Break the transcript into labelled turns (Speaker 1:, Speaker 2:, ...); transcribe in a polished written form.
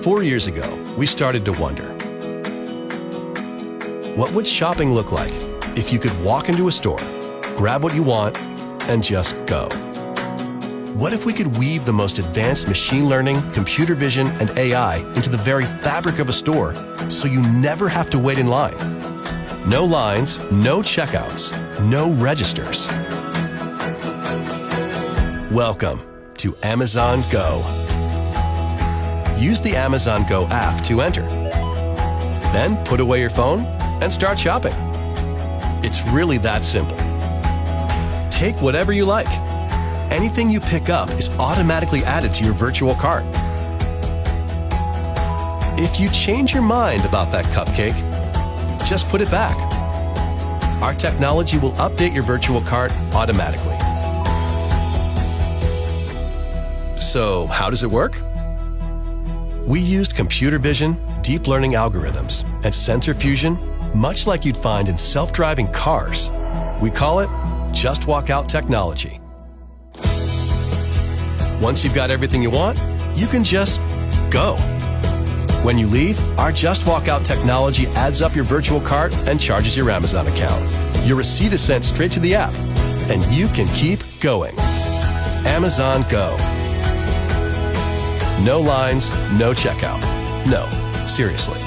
Speaker 1: 4 years ago, we started to wonder, what would shopping look like if you could walk into a store, grab what you want, and just go? What if we could weave the most advanced machine learning, computer vision, and AI into the very fabric of a store so you never have to wait in line? No lines, no checkouts, no registers. Welcome to Amazon Go. Use the Amazon Go app to enter. Then put away your phone and start shopping. It's really that simple. Take whatever you like. Anything you pick up is automatically added to your virtual cart. If you change your mind about that cupcake, just put it back. Our technology will update your virtual cart automatically. So, how does it work? We used computer vision, deep learning algorithms, and sensor fusion, much like you'd find in self-driving cars. We call it Just Walk Out technology. Once you've got everything you want, you can just go. When you leave, our Just Walk Out technology adds up your virtual cart and charges your Amazon account. Your receipt is sent straight to the app, and you can keep going. Amazon Go. No lines, no checkout. No, seriously.